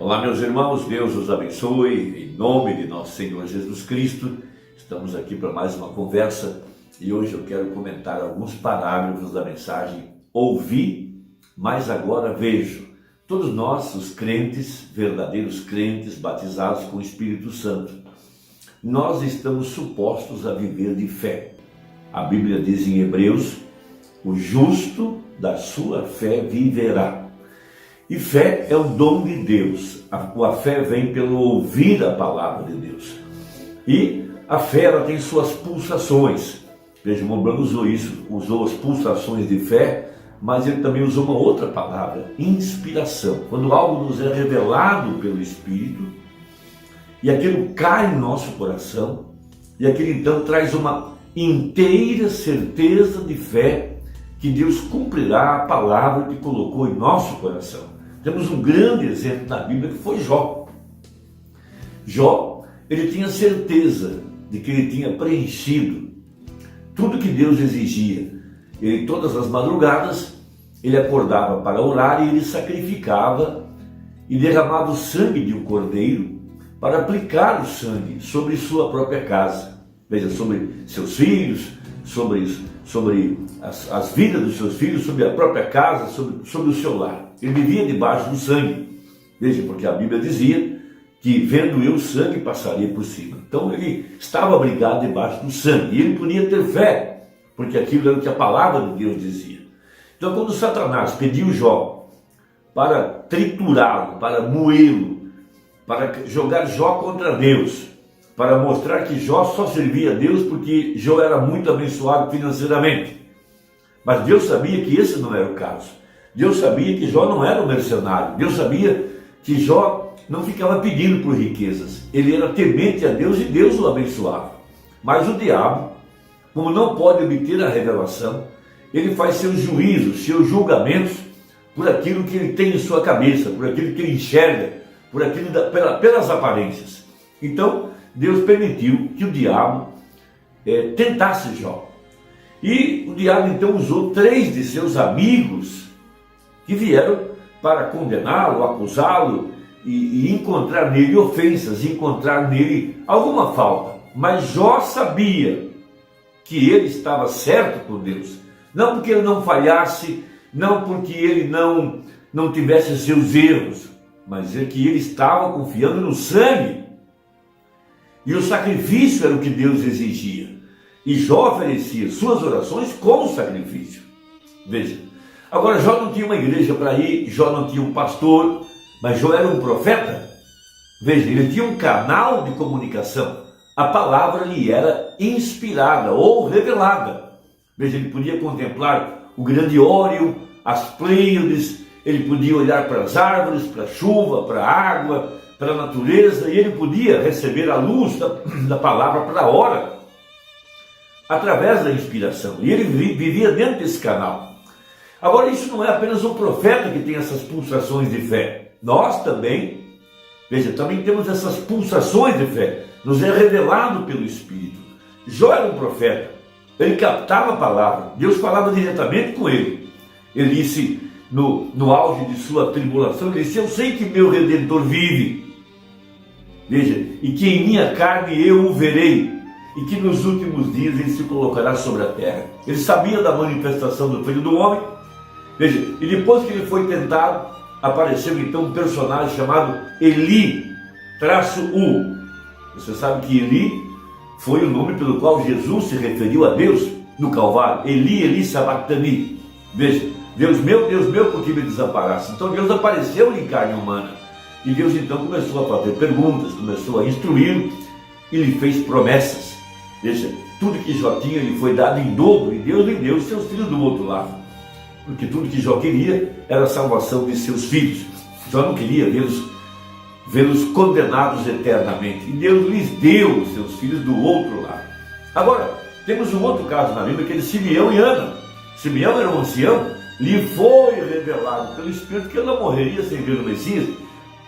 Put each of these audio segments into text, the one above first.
Olá, meus irmãos, Deus os abençoe, em nome de nosso Senhor Jesus Cristo. Estamos aqui para mais uma conversa e hoje eu quero comentar alguns parágrafos da mensagem Ouvi, mas agora vejo. Todos nós, os crentes, verdadeiros crentes, batizados com o Espírito Santo, nós estamos supostos a viver de fé. A Bíblia diz em Hebreus, o justo da sua fé viverá. E fé é o dom de Deus. A fé vem pelo ouvir a palavra de Deus. E a fé ela tem suas pulsações. Veja, o Montblanc usou as pulsações de fé, mas ele também usou uma outra palavra, inspiração. Quando algo nos é revelado pelo Espírito, e aquilo cai no nosso coração, e aquilo então traz uma inteira certeza de fé que Deus cumprirá a palavra que colocou em nosso coração. Temos um grande exemplo na Bíblia que foi Jó. Jó, ele tinha certeza de que ele tinha preenchido tudo que Deus exigia. Ele, todas as madrugadas, ele acordava para orar e ele sacrificava e derramava o sangue de um cordeiro para aplicar o sangue sobre sua própria casa. Veja, sobre seus filhos, sobre as vidas dos seus filhos, sobre a própria casa, sobre o seu lar. Ele vivia debaixo do sangue. Veja, porque a Bíblia dizia que vendo eu o sangue passaria por cima. Então ele estava abrigado debaixo do sangue. E ele podia ter fé, porque aquilo era o que a palavra de Deus dizia. Então quando Satanás pediu Jó para triturá-lo, para moê-lo, para jogar Jó contra Deus, para mostrar que Jó só servia a Deus porque Jó era muito abençoado financeiramente. Mas Deus sabia que esse não era o caso. Deus sabia que Jó não era um mercenário. Deus sabia que Jó não ficava pedindo por riquezas. Ele era temente a Deus e Deus o abençoava. Mas o diabo, como não pode obter a revelação, ele faz seus juízos, seus julgamentos por aquilo que ele tem em sua cabeça, por aquilo que ele enxerga, por aquilo pelas aparências. Então, Deus permitiu que o diabo tentasse Jó. E o diabo então usou 3 de seus amigos que vieram para condená-lo, acusá-lo e encontrar nele ofensas, encontrar nele alguma falta. Mas Jó sabia que ele estava certo com Deus. Não porque ele não falhasse, não porque ele não tivesse seus erros, mas é que ele estava confiando no sangue. E o sacrifício era o que Deus exigia. E Jó oferecia suas orações com sacrifício. Veja, agora Jó não tinha uma igreja para ir, Jó não tinha um pastor, mas Jó era um profeta. Veja, ele tinha um canal de comunicação. A palavra lhe era inspirada ou revelada. Veja, ele podia contemplar o grande Órion, as Pleiades, ele podia olhar para as árvores, para a chuva, para a água, para a natureza, e ele podia receber a luz da palavra para a hora, através da inspiração. E ele vivia dentro desse canal. Agora, isso não é apenas um profeta que tem essas pulsações de fé. Nós também, veja, também temos essas pulsações de fé. Nos é revelado pelo Espírito. Jó era um profeta. Ele captava a palavra. Deus falava diretamente com ele. Ele disse, no auge de sua tribulação, ele disse, eu sei que meu Redentor vive. Veja, e que em minha carne eu o verei, e que nos últimos dias ele se colocará sobre a terra. Ele sabia da manifestação do Filho do Homem. Veja, e depois que ele foi tentado, apareceu então um personagem chamado Eli-U. Você sabe que Eli foi o nome pelo qual Jesus se referiu a Deus no Calvário. Eli, Eli, sabachthani. Veja, Deus meu, por que me desamparaste? Então Deus apareceu em carne humana. E Deus então começou a fazer perguntas, começou a instruí-lo e lhe fez promessas. Veja, tudo que Jó tinha lhe foi dado em dobro e Deus lhe deu os seus filhos do outro lado. Porque tudo que Jó queria era a salvação de seus filhos. Jó não queria vê-los condenados eternamente. E Deus lhes deu os seus filhos do outro lado. Agora, temos um outro caso na Bíblia que é de Simeão e Ana. Simeão era um ancião, lhe foi revelado pelo Espírito que ela morreria sem ver o Messias.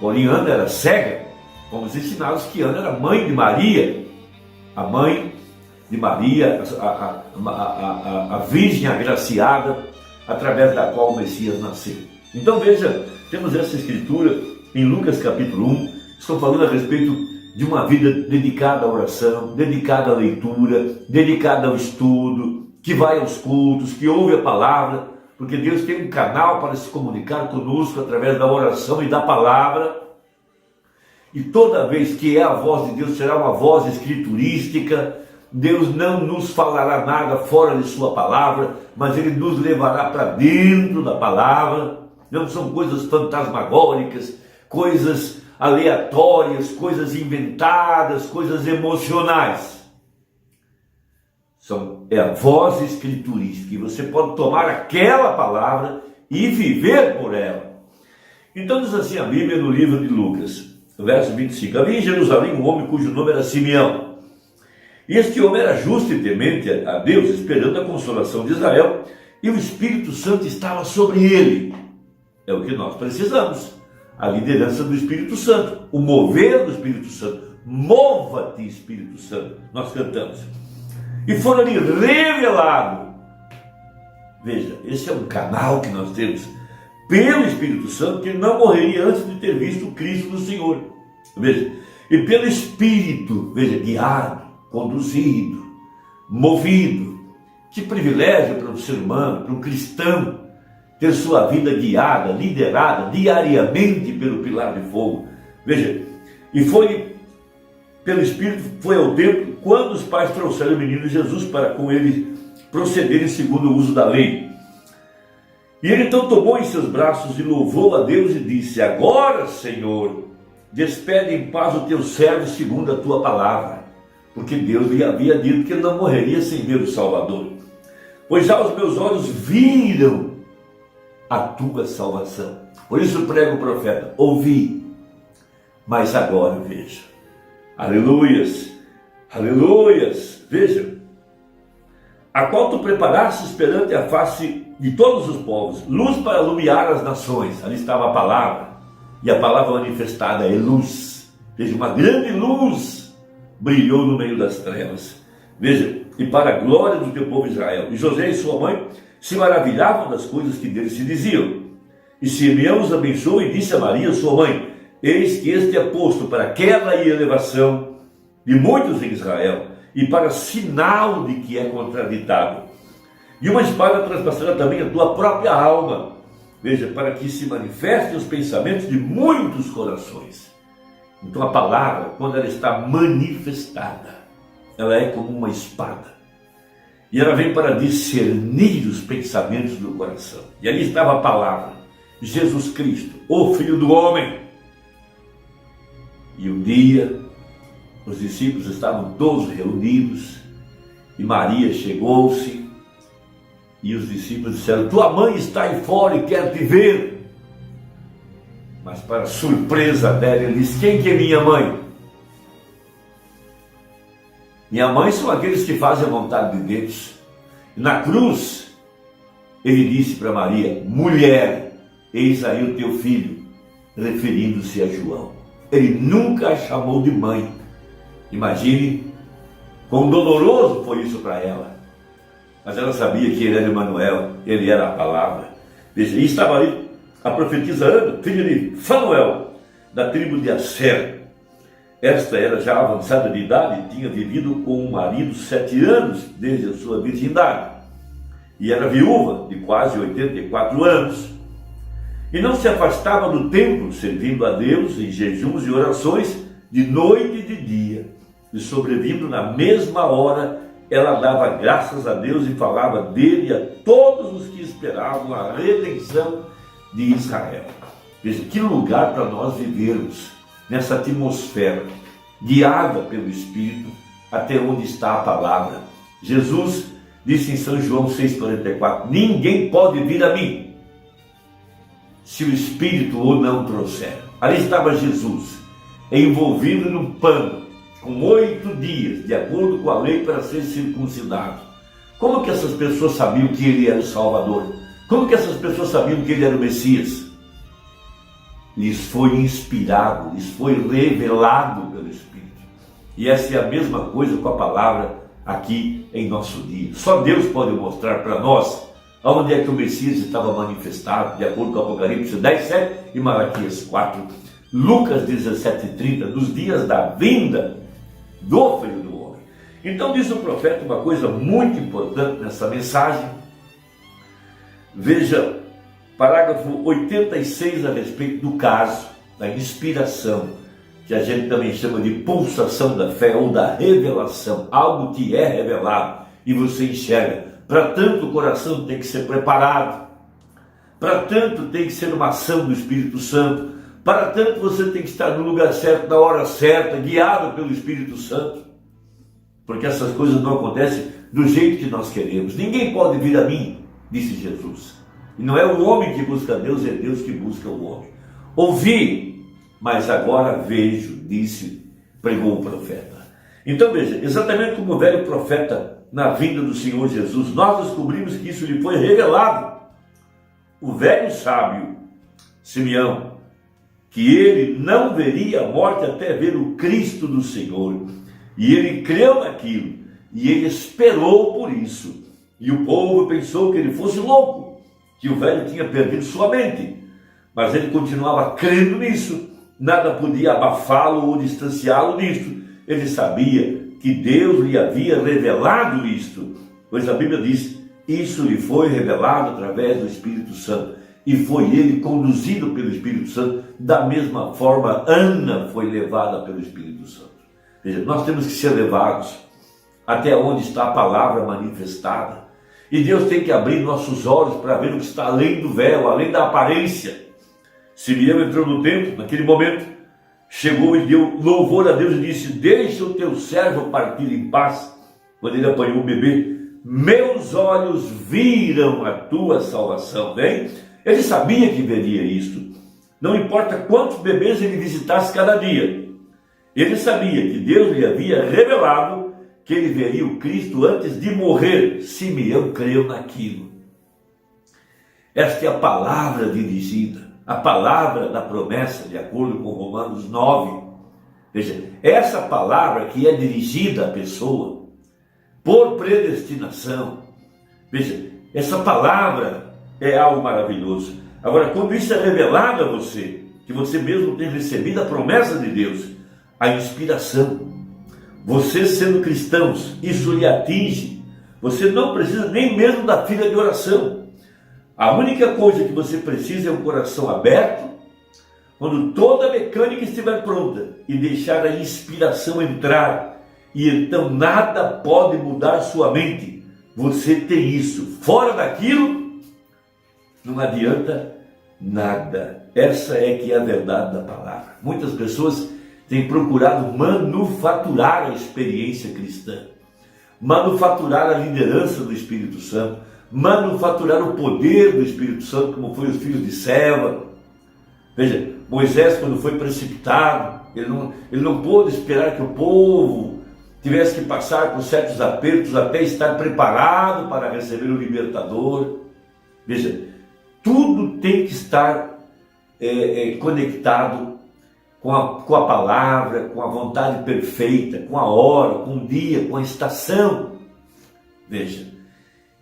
Porém, Ana era cega. Vamos ensiná-los que Ana era mãe de Maria. A mãe de Maria, a virgem agraciada, através da qual o Messias nasceu. Então veja, temos essa escritura em Lucas capítulo 1, estão falando a respeito de uma vida dedicada à oração, dedicada à leitura, dedicada ao estudo, que vai aos cultos, que ouve a palavra, porque Deus tem um canal para se comunicar conosco através da oração e da palavra. E toda vez que é a voz de Deus, será uma voz escriturística. Deus não nos falará nada fora de sua palavra, mas Ele nos levará para dentro da palavra. Não são coisas fantasmagóricas, coisas aleatórias, coisas inventadas, coisas emocionais. É a voz escriturística, e você pode tomar aquela palavra e viver por ela. Então diz assim a Bíblia no livro de Lucas, verso 25. Havia em Jerusalém um homem cujo nome era Simeão. E este homem era justo e temente a Deus, esperando a consolação de Israel, e o Espírito Santo estava sobre ele. É o que nós precisamos, a liderança do Espírito Santo, o mover do Espírito Santo. Mova-te, Espírito Santo, nós cantamos. E foi ali revelado. Veja, esse é um canal que nós temos pelo Espírito Santo, que ele não morreria antes de ter visto o Cristo do Senhor. Veja, e pelo Espírito, veja, guiado, conduzido, movido. Que privilégio para um ser humano, para um cristão, ter sua vida guiada, liderada diariamente pelo pilar de fogo. Veja, e foi pelo Espírito, foi ao templo quando os pais trouxeram o menino Jesus para com ele procederem segundo o uso da lei. E ele então tomou em seus braços e louvou a Deus e disse: agora, Senhor, despede em paz o teu servo segundo a tua palavra. Porque Deus lhe havia dito que ele não morreria sem ver o Salvador. Pois já os meus olhos viram a tua salvação. Por isso prega o profeta: ouvi, mas agora veja. Aleluias, aleluias. Veja, a qual tu preparastes perante a face de todos os povos, luz para iluminar as nações. Ali estava a palavra, e a palavra manifestada é luz. Veja, uma grande luz brilhou no meio das trevas. Veja, e para a glória do teu povo Israel. E José e sua mãe se maravilhavam das coisas que deles se diziam. E Simeão os abençoou e disse a Maria, sua mãe: eis que este é posto para queda e elevação de muitos em Israel, e para sinal de que é contraditado. E uma espada transpassará também a tua própria alma. Veja, para que se manifestem os pensamentos de muitos corações. Então a palavra, quando ela está manifestada, ela é como uma espada. E ela vem para discernir os pensamentos do coração. E ali estava a palavra, Jesus Cristo, o Filho do Homem. E um dia, os discípulos estavam todos reunidos, e Maria chegou-se, e os discípulos disseram: tua mãe está aí fora e quer te ver. Mas para surpresa dela, ele disse: quem que é minha mãe? Minha mãe são aqueles que fazem a vontade de Deus. E na cruz, ele disse para Maria: mulher, eis aí o teu filho, referindo-se a João. Ele nunca a chamou de mãe. Imagine quão doloroso foi isso para ela. Mas ela sabia que ele era Emanuel, ele era a palavra. Veja, e estava ali a profetisa Ana, filha de Fanuel, da tribo de Asser. Esta era já avançada de idade e tinha vivido com um marido 7 anos desde a sua virgindade. E era viúva de quase 84 anos. E não se afastava do templo, servindo a Deus em jejuns e orações, de noite e de dia. E sobrevindo na mesma hora, ela dava graças a Deus e falava dele a todos os que esperavam a redenção de Israel. Veja, que lugar para nós vivermos nessa atmosfera, guiada pelo Espírito, até onde está a palavra. Jesus disse em São João 6,44, ninguém pode vir a mim, se o Espírito o não trouxer. Ali estava Jesus, envolvido num pano, com 8 dias, de acordo com a lei, para ser circuncidado. Como que essas pessoas sabiam que ele era o Salvador? Como que essas pessoas sabiam que ele era o Messias? Lhes foi inspirado, lhes foi revelado pelo Espírito. E essa é a mesma coisa com a palavra aqui em nosso dia. Só Deus pode mostrar para nós aonde é que o Messias estava manifestado, de acordo com Apocalipse 10:7 e Malaquias 4, Lucas 17:30, nos dias da vinda do Filho do Homem. Então diz o profeta uma coisa muito importante nessa mensagem. Veja, parágrafo 86 a respeito do caso da inspiração, que a gente também chama de pulsação da fé ou da revelação, algo que é revelado e você enxerga. Para tanto o coração tem que ser preparado, para tanto tem que ser uma ação do Espírito Santo, para tanto você tem que estar no lugar certo, na hora certa, guiado pelo Espírito Santo, porque essas coisas não acontecem do jeito que nós queremos. Ninguém pode vir a mim, disse Jesus. E não é o homem que busca Deus, é Deus que busca o homem. Ouvi, mas agora vejo, pregou o profeta. Então veja, exatamente como o velho profeta na vinda do Senhor Jesus, nós descobrimos que isso lhe foi revelado. O velho sábio, Simeão, que ele não veria a morte até ver o Cristo do Senhor. E ele creu naquilo, e ele esperou por isso. E o povo pensou que ele fosse louco, que o velho tinha perdido sua mente. Mas ele continuava crendo nisso, nada podia abafá-lo ou distanciá-lo disso. Ele sabia que Deus lhe havia revelado isto, pois a Bíblia diz, isso lhe foi revelado através do Espírito Santo, e foi ele conduzido pelo Espírito Santo, da mesma forma Ana foi levada pelo Espírito Santo. Veja, nós temos que ser levados até onde está a palavra manifestada, e Deus tem que abrir nossos olhos para ver o que está além do véu, além da aparência. Simeão entrou no templo, naquele momento, chegou e deu louvor a Deus e disse, deixa o teu servo partir em paz. Quando ele apanhou o bebê, meus olhos viram a tua salvação. Bem, ele sabia que veria isto. Não importa quantos bebês ele visitasse cada dia. Ele sabia que Deus lhe havia revelado que ele veria o Cristo antes de morrer. Simeão creu naquilo. Esta é a palavra dirigida, a palavra da promessa, de acordo com Romanos 9. Veja, essa palavra que é dirigida à pessoa por predestinação. Veja, essa palavra é algo maravilhoso. Agora, quando isso é revelado a você, que você mesmo tem recebido a promessa de Deus, a inspiração, você sendo cristãos, isso lhe atinge. Você não precisa nem mesmo da fila de oração. A única coisa que você precisa é um coração aberto, quando toda a mecânica estiver pronta, e deixar a inspiração entrar. E então nada pode mudar sua mente. Você tem isso. Fora daquilo, não adianta nada. Essa é que é a verdade da palavra. Muitas pessoas têm procurado manufaturar a experiência cristã, manufaturar a liderança do Espírito Santo, manufaturar o poder do Espírito Santo, como foi os filhos de Seva. Veja, Moisés, quando foi precipitado, ele não pôde esperar que o povo tivesse que passar por certos apertos até estar preparado para receber o libertador. Veja, tudo tem que estar conectado com a palavra, com a vontade perfeita, com a hora, com o dia, com a estação. Veja,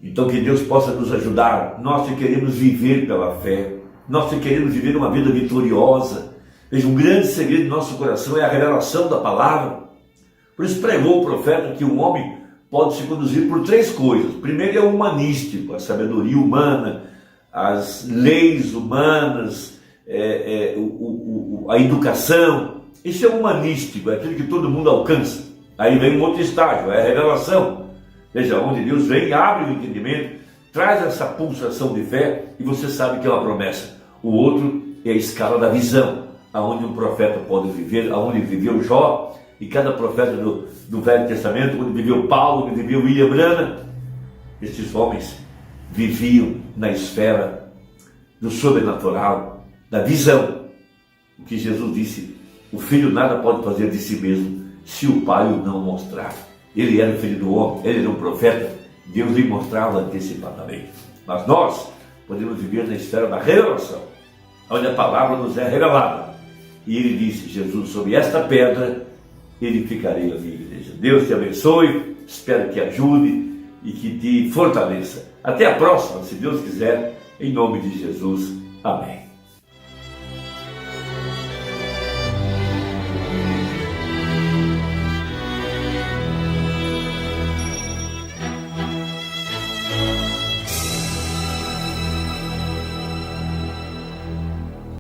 então que Deus possa nos ajudar, nós que queremos viver pela fé, nós que queremos viver uma vida vitoriosa. Veja, um grande segredo do nosso coração é a revelação da palavra. Por isso pregou o profeta que o homem pode se conduzir por três coisas. Primeiro é o humanístico, a sabedoria humana, as leis humanas, a educação. Isso é humanístico, é aquilo que todo mundo alcança. Aí vem um outro estágio, é a revelação. Veja, onde Deus vem, abre o entendimento, traz essa pulsação de fé e você sabe que é uma promessa. O outro é a escala da visão, aonde um profeta pode viver, aonde viveu Jó, e cada profeta do Velho Testamento, onde viveu Paulo, onde viveu William Branham. Esses homens viviam na esfera do sobrenatural, da visão. O que Jesus disse, o filho nada pode fazer de si mesmo, se o pai o não mostrar. Ele era o filho do homem, ele era um profeta, Deus lhe mostrava antecipadamente. Mas nós podemos viver na esfera da revelação, onde a palavra nos é revelada. E ele disse, Jesus, sobre esta pedra edificarei a minha igreja. Deus te abençoe, espero que ajude e que te fortaleça. Até a próxima, se Deus quiser, em nome de Jesus. Amém.